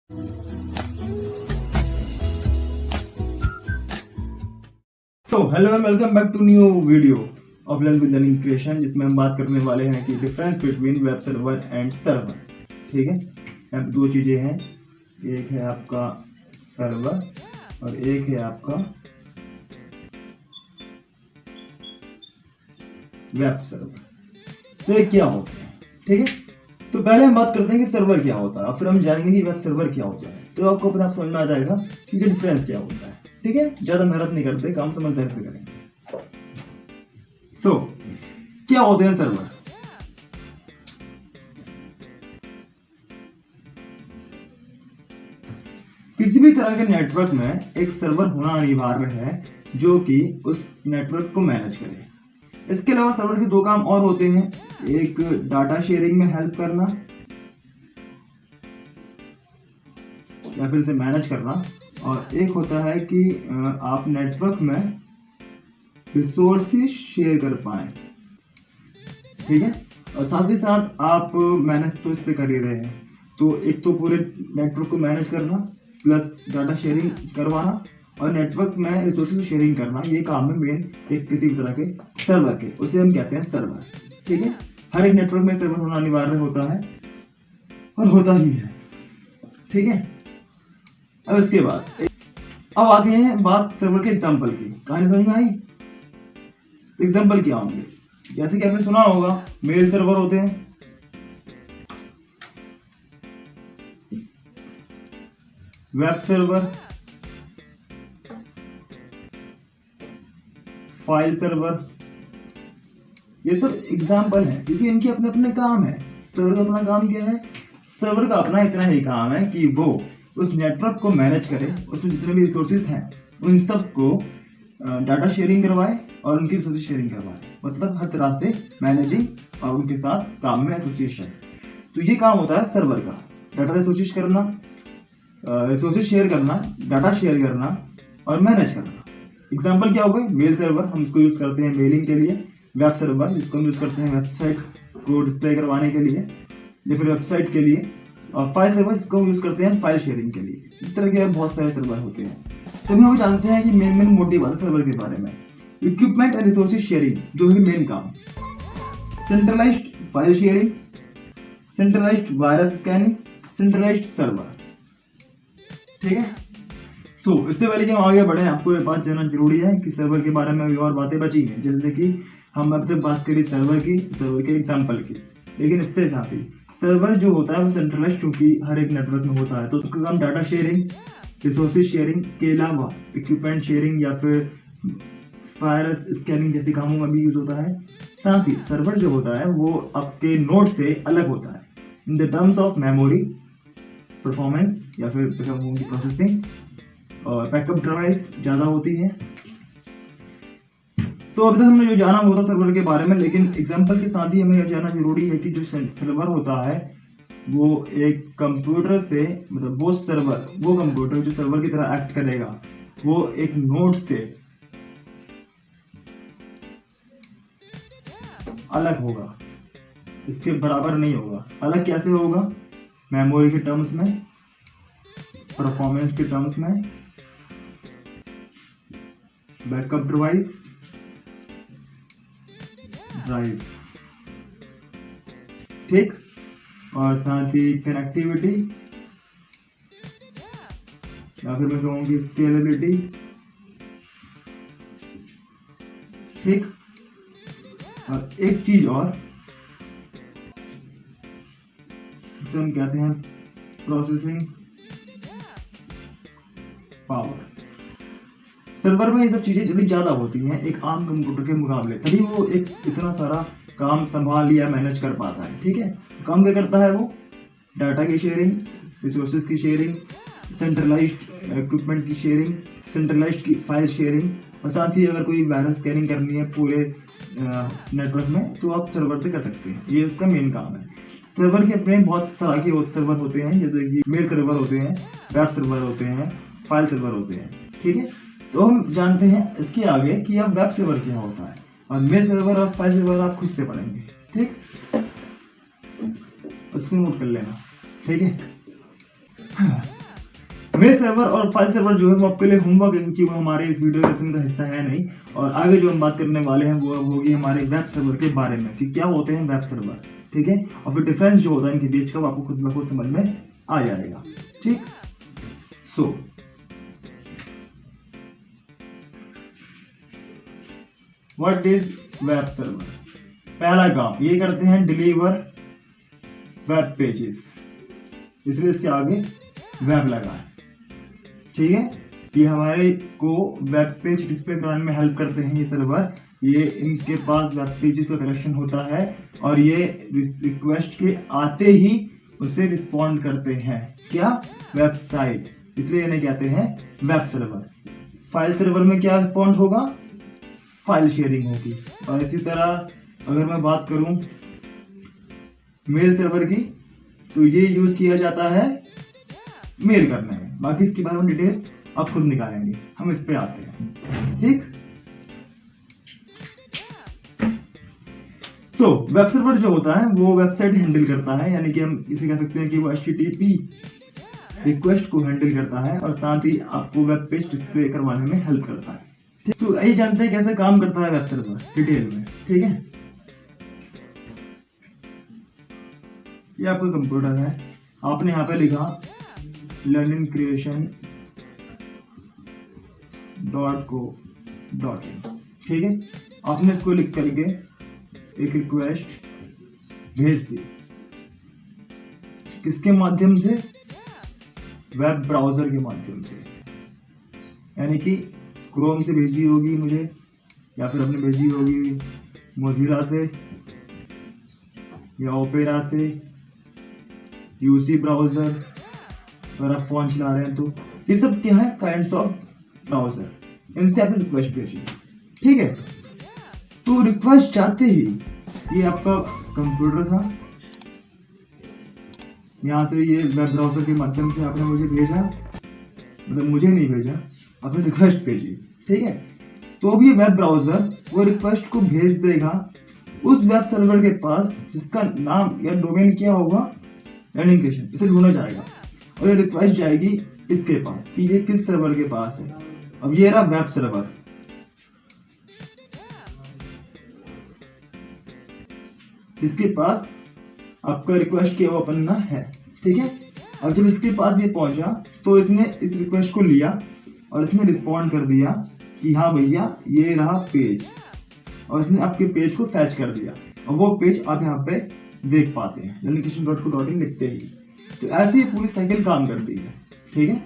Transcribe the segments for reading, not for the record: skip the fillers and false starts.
तो hello and welcome back to new video of learn with learning creation, जिसमें हम बात करने वाले हैं कि difference between web server and server. ठीक है, यहाँ पे दो चीज़ें हैं, एक है आपका सर्वर और एक है आपका वेब सर्वर। तो ये क्या होता है? ठीक है, तो पहले हम बात करते हैं कि सर्वर क्या होता है और फिर हम जानेंगे कि वेब सर्वर क्या होता है। तो आपको अपना समझ में आ जाएगा कि डिफरेंस क्या होता है। ठीक है, ज्यादा मेहनत नहीं करते, काम समझदारी से करेंगे। क्या होते हैं सर्वर? किसी भी तरह के नेटवर्क में एक सर्वर होना अनिवार्य है जो कि उस नेटवर्क को मैनेज करे। इसके अलावा सर्वर के दो काम और होते हैं, एक डाटा शेयरिंग में हेल्प करना या फिर इसे मैनेज करना, और एक होता है कि आप नेटवर्क में रिसोर्सेज शेयर कर पाए। ठीक है, और साथ ही साथ आप मैनेज तो इस पे कर ही रहे हैं, तो एक तो पूरे नेटवर्क को मैनेज करना प्लस डाटा शेयरिंग करवाना और नेटवर्क में रिसोर्सेज शेयरिंग करना, ये काम है मेन एक किसी भी तरह के सर्वर के, उसे हम कहते हैं सर्वर। ठीक है, हर एक नेटवर्क में सर्वर होना अनिवार्य होता है और होता ही है। ठीक है, अब इसके बाद अब आते हैं बात सर्वर के एग्जाम्पल की। कहानी समझ में आई? एग्जाम्पल क्या होंगे? जैसे कि आपने सुना होगा मेल सर्वर होते हैं, वेब सर्वर, फाइल सर्वर, ये सब एग्जाम्पल है क्योंकि इनके अपने अपने काम है। सर्वर का अपना काम क्या है? सर्वर का अपना इतना ही काम है कि वो उस नेटवर्क को मैनेज करे, उसमें जितने भी रिसोर्सेज हैं उन सब को डाटा शेयरिंग करवाए और उनकी रिसोर्सेज शेयरिंग करवाए, मतलब हर तरह से मैनेजिंग और उनके साथ काम में एसोसिएशन। तो ये काम होता है सर्वर का, डाटा रिसोर्सेज करना, रिसोर्सेज शेयर करना, डाटा शेयर करना और मैनेज करना। एग्जाम्पल क्या हो गए? मेल सर्वर, हम इसको यूज करते हैं मेलिंग के लिए। वेब सर्वर, जिसको हम यूज करते हैं वेबसाइट को डिस्प्ले करवाने के लिए या फिर वेबसाइट के लिए। और फाइल सर्वर, इसको हम यूज करते हैं फाइल शेयरिंग के लिए। इस तरह के बहुत सारे सर्वर होते हैं। तो हम जानते हैं कि मेन मोटिव है सर्वर के बारे में। इक्विपमेंट एंड रिसोर्सेज शेयरिंग जो है मेन काम, centralised file sharing, centralised virus scanning, centralised server. ठीक है, इससे पहले कि हम आगे बढ़े, आपको ये बात जानना जरूरी है कि सर्वर के बारे में अभी और बातें बची हैं, जैसे कि हम अब तक बात करी सर्वर के एग्जाम्पल की, लेकिन इससे साथ ही सर्वर जो होता है वो सेंट्रलाइज्ड क्योंकि हर एक नेटवर्क में होता है, तो उसका काम डाटा शेयरिंग, रिसोर्सेज शेयरिंग के अलावा इक्विपमेंट शेयरिंग या फिर वायरस स्कैनिंग जैसे कामों में भी यूज होता है। साथ ही सर्वर जो होता है वो आपके नोड से अलग होता है in the terms of memory, performance या फिर प्रोसेसिंग और बैकअप डिवाइस ज़्यादा होती है। तो अभी तक हमने जो जाना वो था सर्वर के बारे में, लेकिन एग्जांपल के साथ ही हमें यह जानना जरूरी है कि जो सर्वर होता है वो एक कंप्यूटर से, मतलब वो कंप्यूटर जो सर्वर की तरह एक्ट करेगा वो एक नोड से अलग होगा, इसके बराबर नहीं होगा। अलग कैसे होगा? मेमोरी के टर्म्स में, परफॉर्मेंस के टर्म्स में, बैकअप डिवाइस, ड्राइव, ठीक, और साथ ही कनेक्टिविटी या फिर मैं कहूँगी स्केलेबिलिटी। ठीक, और एक चीज और जिसे हम कहते हैं प्रोसेसिंग पावर। सर्वर में ये सब चीजें जल्दी ज्यादा होती हैं एक आम कंप्यूटर के मुकाबले, तभी वो एक इतना सारा काम संभाल लिया मैनेज कर पाता है। ठीक है, काम क्या करता है वो? डाटा की शेयरिंग, रिसोर्सेज की शेयरिंग, सेंट्रलाइज्ड इक्विपमेंट की शेयरिंग, सेंट्रलाइज्ड की फाइल शेयरिंग, और साथ ही अगर कोई वायरस स्कैनिंग करनी है पूरे नेटवर्क में तो आप सर्वर से कर सकते हैं। ये उसका मेन काम है। सर्वर के अपने बहुत तरह के सर्वर होते हैं, जैसे कि मेल सर्वर होते हैं, वेब सर्वर होते हैं, फाइल सर्वर होते हैं। ठीक है, तो हम जानते हैं इसके आगे कि अब वेब सर्वर क्या होता है, और मेल सर्वर और फाइल सर्वर आप खुद से पढ़ेंगे। ठीक, उसको नोट कर लेना। ठीक है, मेल सर्वर और फाइल सर्वर जो है वो आपके लिए होमवर्क है, क्योंकि वो हमारे इस वीडियो लेसन का हिस्सा है नहीं। और आगे जो हम बात करने वाले हैं वो होगी हमारे वेब सर्वर के बारे में कि क्या होते हैं वेब सर्वर, ठीक है, और फिर डिफरेंस जो होता है इनके बीच का वो आपको खुद ब खुद समझ में आ जाएगा। ठीक, so what is web server? पहला काम ये करते हैं डिलीवर वेब पेजेस, इसलिए इसके आगे वेब लगा है, ठीक है। ये हमारे को वेब पेज डिस्प्ले कराने में हेल्प करते हैं ये सर्वर। ये इनके पास वेब पेजेस का कलेक्शन होता है और ये रिक्वेस्ट के आते ही उसे रिस्पॉन्ड करते हैं, क्या, वेबसाइट, इसलिए इन्हें कहते हैं वेब सर्वर। फाइल सर्वर में क्या रिस्पॉन्ड होगा? फाइल शेयरिंग होगी। और इसी तरह अगर मैं बात करूं मेल सर्वर की, तो ये यूज किया जाता है मेल करने में। बाकी इसके बारे में डिटेल आप खुद निकालेंगे, हम इस पे आते हैं, ठीक। सो वेब सर्वर जो होता है वो वेबसाइट हैंडल करता है, यानी कि हम इसे कह सकते हैं कि वो HTTP रिक्वेस्ट को हैंडल करता है और साथ ही आपको वेब पेज डिस्प्ले करवाने में हेल्प करता है। तो ये जानते हैं कैसे काम करता है वेब सर्वर डिटेल में, ठीक है। ये आपका कंप्यूटर है, आपने यहाँ पे लिखा लर्निंग क्रिएशन .co.in, ठीक है। आपने इसको लिख करके एक रिक्वेस्ट भेज दी, किसके माध्यम से? वेब ब्राउजर के माध्यम से, यानी कि क्रोम से भेजी होगी मुझे, या फिर आपने भेजी होगी मोजिला से या ओपेरा से, यूसी ब्राउजर, अगर आप फोन चला रहे हैं तो ये सब क्या है? काइंड्स ऑफ ब्राउजर, इनसे आपने रिक्वेस्ट भेजी, ठीक है। तो रिक्वेस्ट जाते ही ये आपका कंप्यूटर था, यहाँ से ये वेब ब्राउजर के माध्यम से आपने मुझे भेजा, मतलब मुझे नहीं भेजा, आपने रिक्वेस्ट भेजी, ठीक है। तो अब ये वेब ब्राउजर वो रिक्वेस्ट को भेज देगा उस वेब सर्वर के पास जिसका नाम या डोमेन क्या होगा? लर्निंग क्रिएशन, इसे ढूंढा जाएगा और ये रिक्वेस्ट जाएगी इसके पास कि ये किस सर्वर के पास है। अब ये रहा वेब सर्वर, इसके पास आपका रिक्वेस्ट किया हुआ पन्ना है, ठीक है। अब जब इसके पास ये पहुंचा तो इसने इस रिक्वेस्ट को लिया और इसने रिस्पॉन्ड कर दिया कि हाँ भैया ये रहा पेज, और इसने आपके पेज को फैच कर दिया और वो पेज आप यहाँ पे देख पाते हैं learningcreation.co.in लिखते ही। तो ऐसे ही पूरी साइकिल काम करती है, ठीक है।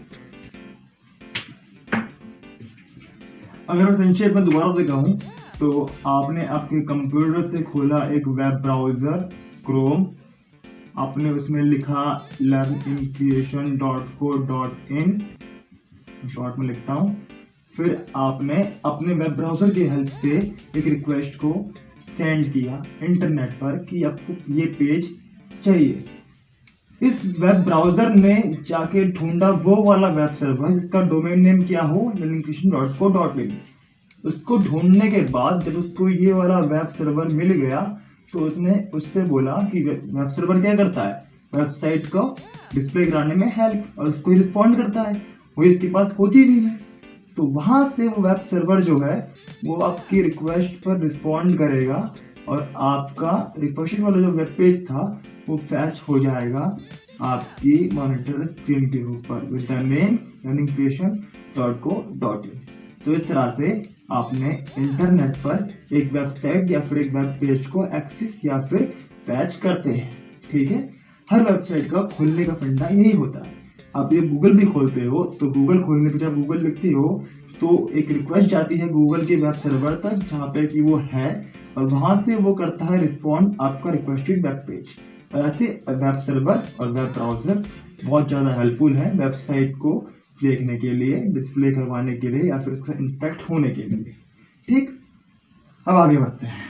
अगर मैं संक्षेप में दोबारा से कहूँ तो आपने आपके कंप्यूटर से खोला एक वेब ब्राउजर क्रोम, आपने उसमें लिखा learningcreation.co.in, शॉर्ट में लिखता हूँ। फिर आपने अपने वेब ब्राउजर की हेल्प से एक रिक्वेस्ट को सेंड किया इंटरनेट पर कि आपको ये पेज चाहिए। इस वेब ब्राउजर ने जाके ढूंढा वो वाला वेब सर्वर जिसका डोमेन नेम क्या हो? learningcreation.co.in। उसको ढूंढने के बाद जब उसको ये वाला वेब सर्वर मिल गया तो उसने उससे बोला कि वेब सर्वर क्या करता है? वेबसाइट को डिस्प्ले कराने में हेल्प, और उसको रिस्पॉन्ड करता है, वो इसके पास होती भी है। तो वहां से वो वेब सर्वर जो है वो आपकी रिक्वेस्ट पर रिस्पॉन्ड करेगा और आपका रिक्वेस्ट वाला जो वेब पेज था वो फैच हो जाएगा आपकी मॉनिटर स्क्रीन के ऊपर विद द नेम learningcreation.co.in। तो इस तरह से आपने इंटरनेट पर एक वेबसाइट या फिर एक वेब पेज को एक्सेस या फिर फैच करते हैं, ठीक है। हर वेबसाइट का खोलने का फंडा यही होता है। आप ये गूगल भी खोलते हो तो गूगल खोलने पे जब गूगल लिखती हो तो एक रिक्वेस्ट जाती है गूगल के वेब सर्वर तक जहाँ पे कि वो है, और वहां से वो करता है रिस्पॉन्ड आपका रिक्वेस्टेड वेब पेज। ऐसे वेब सर्वर और वेब ब्राउजर बहुत ज़्यादा हेल्पफुल है वेबसाइट को देखने के लिए, डिस्प्ले करवाने के लिए, या फिर उसका इंटरेक्ट होने के लिए, ठीक। अब आगे बढ़ते हैं।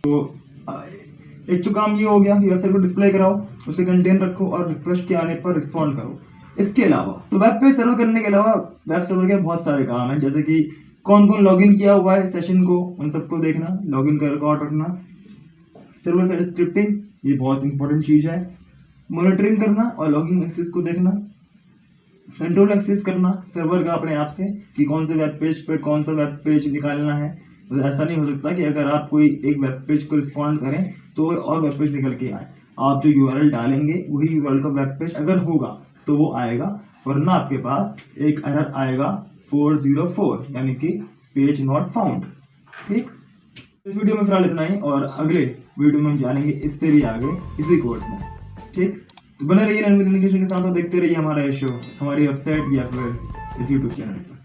तो एक तो काम ये हो गया कि वेबसाइट को डिस्प्ले कराओ, उसे कंटेन रखो और रिक्वेस्ट के आने पर रिस्पॉन्ड करो। इसके अलावा तो वेब पेज सर्व करने के अलावा वेब सर्वर के बहुत सारे काम हैं, जैसे कि कौन कौन लॉगिन किया हुआ है सेशन को, उन सबको देखना, लॉगिन का रिकॉर्ड रखना, सर्वर साइड स्क्रिप्टिंग, ये बहुत इंपॉर्टेंट चीज़ है, मॉनिटरिंग करना और लॉगिन एक्सेस को देखना, कंट्रोल एक्सेस करना सर्वर का अपने आप से कि कौन से वेब पेज पे कौन सा वेब पेज निकालना है। तो ऐसा नहीं हो सकता कि अगर आप कोई एक वेब पेज को रिस्पॉन्ड करें तो और वेब पेज निकल के आए। आप जो यूआरएल डालेंगे वही यूआरएल का वेब पेज अगर होगा तो वो आएगा, वरना आपके पास एक एरर आएगा 404 यानी कि पेज नॉट फाउंड। ठीक, इस वीडियो में फिलहाल इतना ही, और अगले वीडियो में हम जानेंगे इससे भी आगे इसी कोर्स में। ठीक, तो बने रहिए रणवीर कम्युनिकेशन के साथ और देखते रहिए हमारा ये शो हमारी वेबसाइट या फिर इस यूट्यूब चैनल पर।